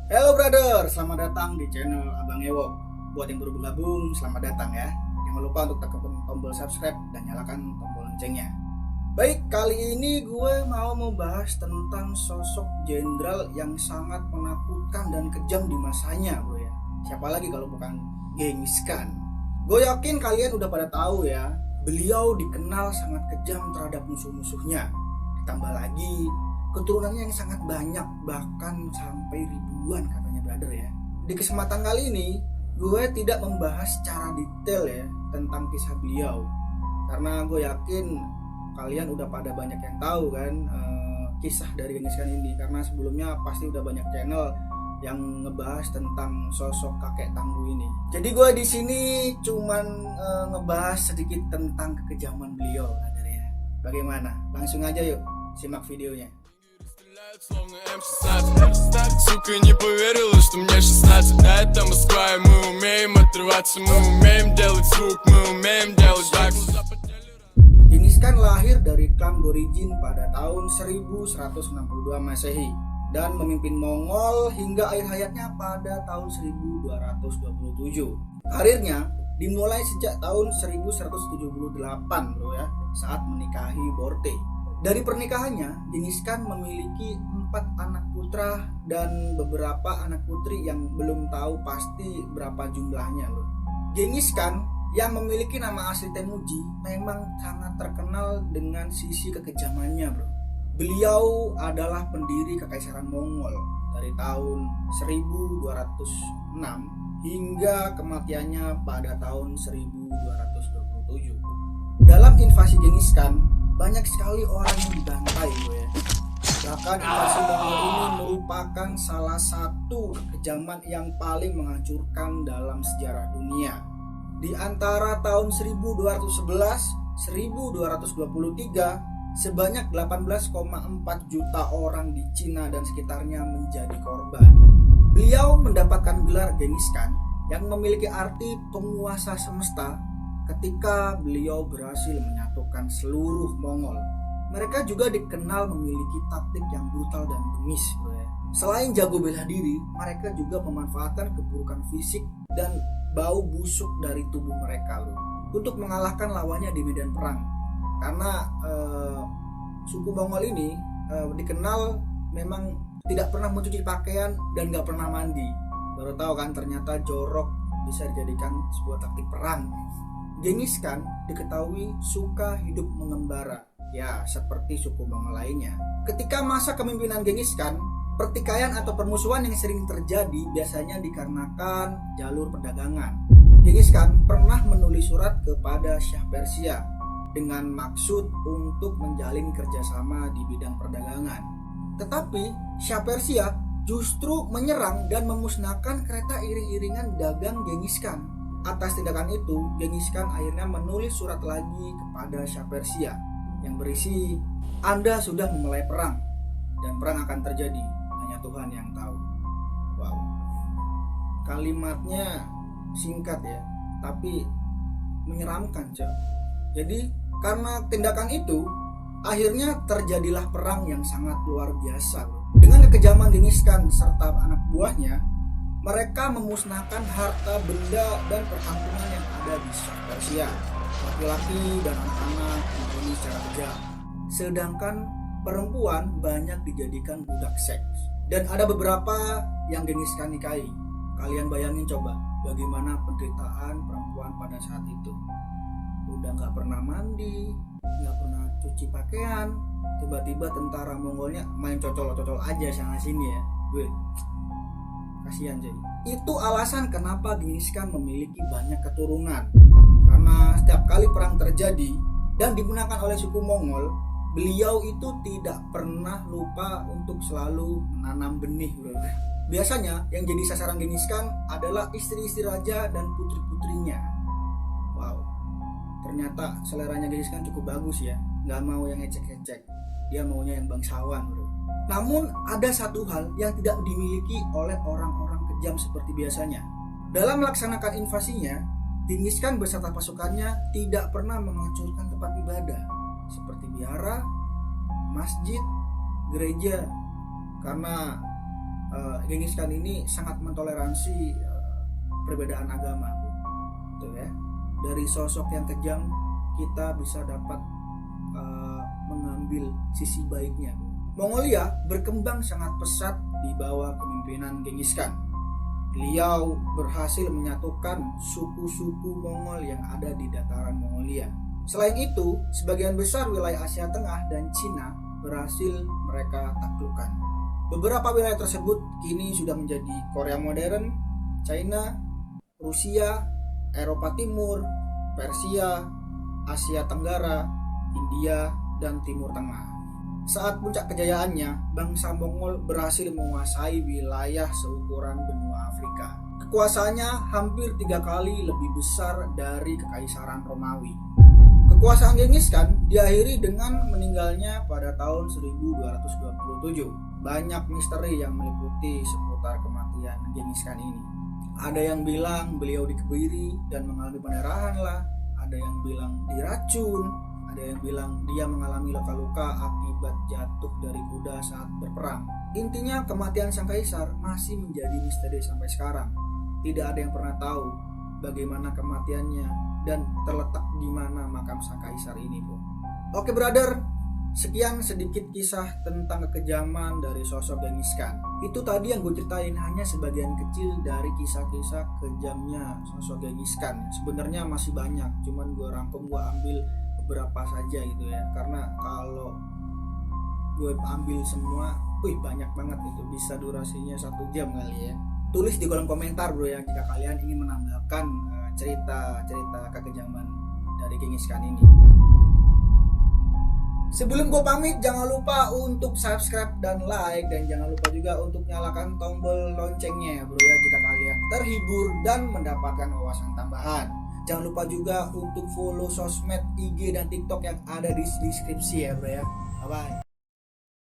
Halo brother, selamat datang di channel Abang Ewo. Buat yang baru bergabung, selamat datang ya. Jangan lupa untuk tekan tombol subscribe dan nyalakan tombol loncengnya. Baik, kali ini gue mau membahas tentang sosok jenderal yang sangat menakutkan dan kejam di masanya, bro ya. Siapa lagi kalau bukan Genghis Khan. Gue yakin kalian udah pada tahu ya, beliau dikenal sangat kejam terhadap musuh-musuhnya. Ditambah lagi keturunannya yang sangat banyak, bahkan sampai ribuan katanya brother ya. Di kesempatan kali ini gue tidak membahas secara detail ya tentang kisah beliau, karena gue yakin kalian udah pada banyak yang tahu kan kisah dari Genghis Khan ini, karena sebelumnya pasti udah banyak channel yang ngebahas tentang sosok kakek tangguh ini. Jadi gue di sini cuman ngebahas sedikit tentang kekejaman beliau brother ya. Bagaimana? Langsung aja yuk simak videonya. Словно М16 Сука, не поверила, что мне 16. Да, это Москва, и мы умеем отрываться. Мы умеем делать звук, мы умеем делать так. Genghis Khan lahir dari klan Gorijin pada tahun 1162 Masehi dan memimpin Mongol hingga akhir hayatnya pada tahun 1227. Karirnya dimulai sejak tahun 1178 bro ya, saat menikahi Borte. Dari pernikahannya, Genghis Khan memiliki 4 anak putra dan beberapa anak putri yang belum tahu pasti berapa jumlahnya bro. Genghis Khan yang memiliki nama asli Temuji memang sangat terkenal dengan sisi kekejamannya bro. Beliau adalah pendiri Kekaisaran Mongol dari tahun 1206 hingga kematiannya pada tahun 1227. Dalam invasi Genghis Khan, banyak sekali orang yang dibantai bro ya. Bahkan invasi Mongol ini merupakan salah satu kekejaman yang paling menghancurkan dalam sejarah dunia. Di antara tahun 1211-1223, sebanyak 18,4 juta orang di Cina dan sekitarnya menjadi korban. Beliau mendapatkan gelar Genghis Khan yang memiliki arti penguasa semesta ketika beliau berhasil menyatukan seluruh Mongol. Mereka juga dikenal memiliki taktik yang brutal dan bengis bro ya. Selain jago bela diri, mereka juga memanfaatkan keburukan fisik dan bau busuk dari tubuh mereka bro, untuk mengalahkan lawannya di medan perang. Karena suku Mongol ini dikenal memang tidak pernah mencuci pakaian dan gak pernah mandi. Baru tahu kan ternyata jorok bisa dijadikan sebuah taktik perang. Genghis Khan diketahui suka hidup mengembara, ya seperti suku Mongol lainnya. Ketika masa kepemimpinan Genghis Khan, pertikaian atau permusuhan yang sering terjadi biasanya dikarenakan jalur perdagangan. Genghis Khan pernah menulis surat kepada Shah Persia dengan maksud untuk menjalin kerjasama di bidang perdagangan. Tetapi Shah Persia justru menyerang dan memusnahkan kereta iring-iringan dagang Genghis Khan. Atas tindakan itu, Genghis Khan akhirnya menulis surat lagi kepada Shah Persia yang berisi, "Anda sudah memulai perang dan perang akan terjadi, hanya Tuhan yang tahu." Wow, kalimatnya singkat ya, tapi menyeramkan cok. Jadi karena tindakan itu, akhirnya terjadilah perang yang sangat luar biasa. Dengan kekejaman Genghis Khan serta anak buahnya, mereka memusnahkan harta benda dan perkampungan yang ada di Shah Persia. Laki-laki dan anak-anak dibunuh secara kejam. Sedangkan perempuan banyak dijadikan budak seks. Dan ada beberapa yang Genghis Khan nikahi. Kalian bayangin coba bagaimana penderitaan perempuan pada saat itu. Udah gak pernah mandi, gak pernah cuci pakaian. Tiba-tiba tentara Mongolnya main cocol-cocol aja sana sini ya. Gue kasihan jadi. Itu alasan kenapa Genghis Khan memiliki banyak keturunan. Karena setiap kali perang terjadi dan dimenangkan oleh suku Mongol, beliau itu tidak pernah lupa untuk selalu menanam benih bro. Biasanya yang jadi sasaran Genghis Khan adalah istri-istri raja dan putri-putrinya. Wow, ternyata seleranya Genghis Khan cukup bagus ya. Gak mau yang ecek-ecek, dia maunya yang bangsawan bro. Namun ada satu hal yang tidak dimiliki oleh orang-orang kejam seperti biasanya. Dalam melaksanakan invasinya, Genghis Khan beserta pasukannya tidak pernah menghancurkan tempat ibadah seperti biara, masjid, gereja, karena Genghis Khan ini sangat mentoleransi perbedaan agama, gitu ya. Dari sosok yang kejam kita bisa dapat mengambil sisi baiknya. Mongolia berkembang sangat pesat di bawah kepemimpinan Genghis Khan. Beliau berhasil menyatukan suku-suku Mongol yang ada di dataran Mongolia. Selain itu, sebagian besar wilayah Asia Tengah dan Cina berhasil mereka taklukkan. Beberapa wilayah tersebut kini sudah menjadi Korea modern, China, Rusia, Eropa Timur, Persia, Asia Tenggara, India, dan Timur Tengah. Saat puncak kejayaannya, bangsa Mongol berhasil menguasai wilayah seukuran benua Afrika. Kekuasaannya hampir 3 kali lebih besar dari Kekaisaran Romawi. Kekuasaan Genghis Khan diakhiri dengan meninggalnya pada tahun 1227. Banyak misteri yang meliputi seputar kematian Genghis Khan ini. Ada yang bilang beliau dikebiri dan mengalami pendarahan lah, ada yang bilang diracun, ada yang bilang dia mengalami luka-luka akibat jatuh dari kuda saat berperang. Intinya kematian sang kaisar masih menjadi misteri sampai sekarang. Tidak ada yang pernah tahu bagaimana kematiannya dan terletak di mana makam sang kaisar ini, bro. Oke brother, sekian sedikit kisah tentang kekejaman dari sosok Genghis Khan. Itu tadi yang gue ceritain hanya sebagian kecil dari kisah-kisah kejamnya sosok Genghis Khan. Sebenarnya masih banyak, cuman gue rangkum, gue ambil beberapa saja gitu ya. Karena kalau gue ambil semua, banyak banget itu, bisa durasinya 1 jam kali ya. Tulis di kolom komentar bro ya jika kalian ingin menambahkan cerita-cerita kekejaman dari Genghis Khan ini. Sebelum gue pamit, jangan lupa untuk subscribe dan like, dan jangan lupa juga untuk nyalakan tombol loncengnya ya bro ya jika kalian terhibur dan mendapatkan wawasan tambahan. Jangan lupa juga untuk follow sosmed IG dan TikTok yang ada di deskripsi ya bro ya. Bye bye.